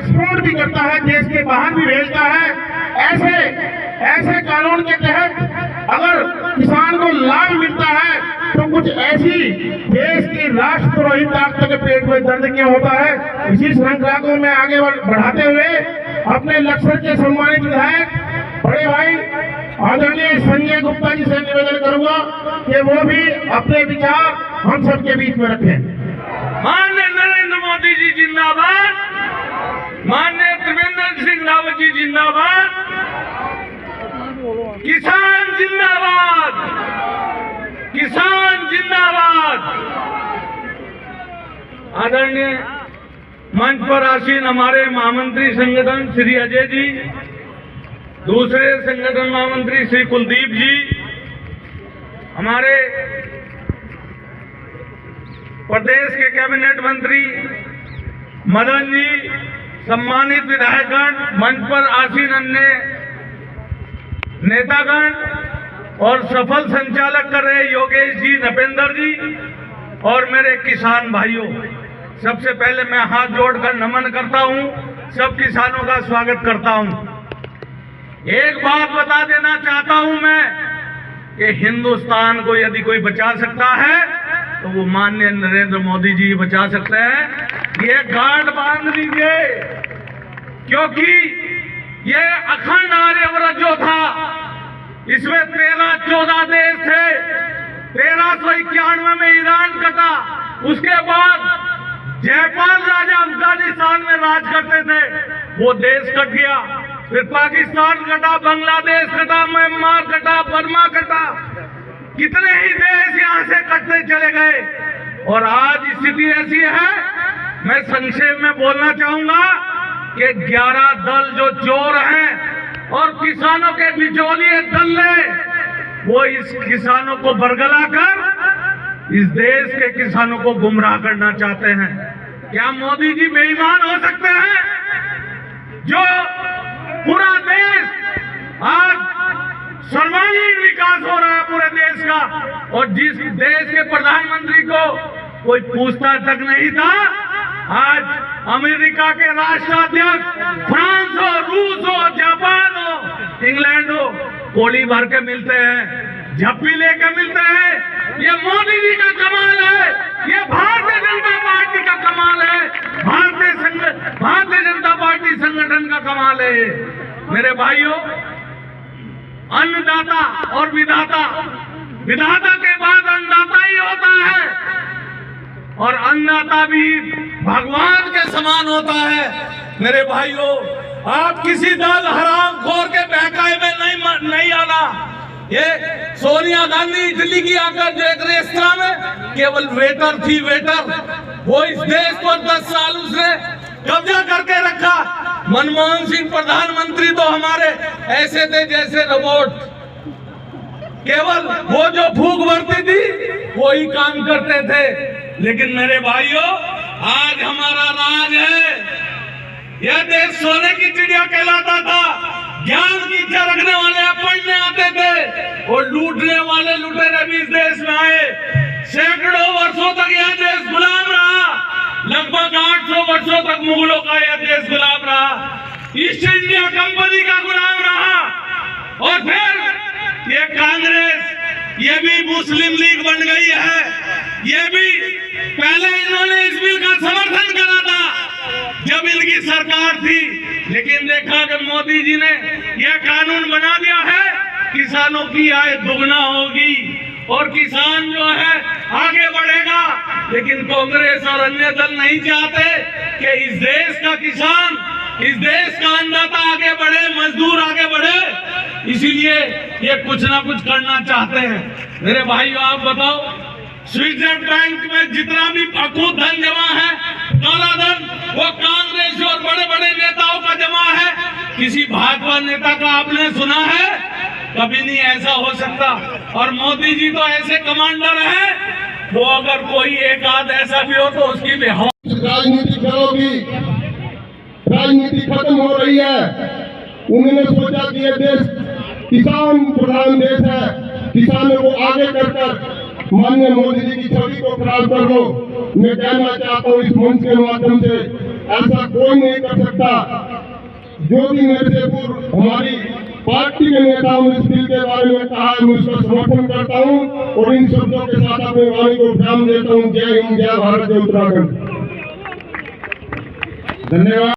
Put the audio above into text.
Export भी करता है, देश के बाहर भी भेजता है। ऐसे कानून के तहत अगर किसान को लाभ मिलता है तो कुछ ऐसी देश की राष्ट्रद्रोही ताकतों के पेट में दर्द क्यों होता है। इसी श्रृंखला को मैं आगे बढ़ाते हुए अपने लक्ष्य के सम्मानित विधायक बड़े भाई आदरणीय संजय गुप्ता जी से निवेदन करूंगा कि वो भी अपने विचार हम सबके बीच में रखें। माननीय नरेंद्र मोदी जी जिंदाबाद, माननीय त्रिवेंद्र सिंह रावत जी जिंदाबाद, किसान जिंदाबाद, किसान जिंदाबाद। आदरणीय मंच पर आसीन हमारे महामंत्री संगठन श्री अजय जी, दूसरे संगठन महामंत्री श्री कुलदीप जी, हमारे प्रदेश के कैबिनेट मंत्री मदन जी, सम्मानित विधायकगण, मंच पर आसीन अन्य नेतागण और सफल संचालक कर रहे योगेश जी, नपेंद्र जी और मेरे किसान भाइयों, सबसे पहले मैं हाथ जोड़कर नमन करता हूं, सब किसानों का स्वागत करता हूं। एक बात बता देना चाहता हूं मैं कि हिंदुस्तान को यदि कोई बचा सकता है तो वो माननीय नरेंद्र मोदी जी बचा सकते हैं। ये गांठ बांध दीजिए, क्योंकि ये अखंड आर्यव्रत जो था इसमें 13-14 देश थे। 1391 में ईरान कटा, उसके बाद जयपाल राजा अफगानिस्तान में राज करते थे, वो देश कट गया। फिर पाकिस्तान कटा, बांग्लादेश कटा, म्यांमार कटा, बर्मा कटा, कितने ही देश यहां से कटते चले गए। और आज स्थिति ऐसी है, मैं संक्षेप में बोलना चाहूंगा कि 11 दल जो चोर हैं और किसानों के बिचौलिए दल वो इस किसानों को बरगला कर इस देश के किसानों को गुमराह करना चाहते हैं। क्या मोदी जी बेईमान हो सकते हैं? जो पूरा देश आज सर्वांगीण विकास हो रहा है पूरे देश का, और जिस देश के प्रधानमंत्री को कोई पूछता तक नहीं था, आज अमेरिका के राष्ट्राध्यक्ष, फ्रांस हो, रूस हो, जापान हो, इंग्लैंड हो, कोड़ी भर के मिलते हैं, झप्पी लेके मिलते हैं। ये मोदी जी का कमाल है, ये भारतीय जनता पार्टी का कमाल है, भारतीय जनता पार्टी संगठन का कमाल है। मेरे भाइयों, अन्नदाता और विधाता, विधाता के बाद अन्नदाता ही होता है, और अन्नदाता भी भगवान के समान होता है। मेरे भाइयों, आप किसी दल हरामखोर के बहकावे में नहीं आना। ये सोनिया गांधी इटली की आकर जो एक रेस्तरां में केवल वेटर थी, वेटर, वो इस देश को 10 साल उसने कब्जा करके रखा। मनमोहन सिंह प्रधानमंत्री तो हमारे ऐसे थे जैसे रोबोट, केवल वो जो फूंक भरती थी वो ही काम करते थे। लेकिन मेरे भाइयों, आज हमारा राज है। यह देश सोने की चिड़िया कहलाता था। ज्ञान की इच्छा रखने वाले पढ़ने आते थे और लूटने वाले लुटेरे भी इस देश में आए। सैकड़ों वर्षों तक यह देश गुलाम रहा, लगभग 800 वर्षों तक मुगलों का यह देश गुलाम रहा, ईस्ट इंडिया कंपनी का गुलाम रहा, और फिर ये कांग्रेस, ये भी मुस्लिम लीग बन गई है। ये भी पहले इन्होंने इस बिल का समर्थन करा था जब इनकी सरकार थी, लेकिन देखा कि मोदी जी ने यह कानून बना दिया है, किसानों की आय दुगना होगी और किसान जो है आगे बढ़ेगा। लेकिन कांग्रेस और अन्य दल नहीं चाहते कि इस देश का किसान, इस देश का अन्नदाता आगे बढ़े, मजदूर आगे बढ़े, इसीलिए ये कुछ ना कुछ करना चाहते हैं। मेरे भाइयों, आप बताओ, स्विट्जरलैंड बैंक में जितना भी अकूत धन जमा है, काला धन, वो कांग्रेस और बड़े बड़े नेताओं का जमा है। किसी भाजपा नेता का आपने सुना है? कभी नहीं ऐसा हो सकता। और मोदी जी तो ऐसे कमांडर हैं, वो अगर कोई एक आध ऐसा भी हो तो उसकी भी राजनीतिक दलों की राजनीति खत्म हो रही है। उन्होंने सोचा कि ये देश किसान प्रधान देश है, किसानों को आगे कर माननीय मोदी जी की छवि को खराब कर लो। मैं कहना चाहता हूँ इस मंच के माध्यम से ऐसा कोई नहीं कर सकता। जो भी मेरे से पूर्व हमारी पार्टी के नेताओं ने इस बिल के बारे में कहा है, मैं उसका समर्थन करता हूं और इन शब्दों के साथ अपनी वाणी को विराम देता हूं। जय हिंद, जय भारत, जय उत्तराखंड। धन्यवाद।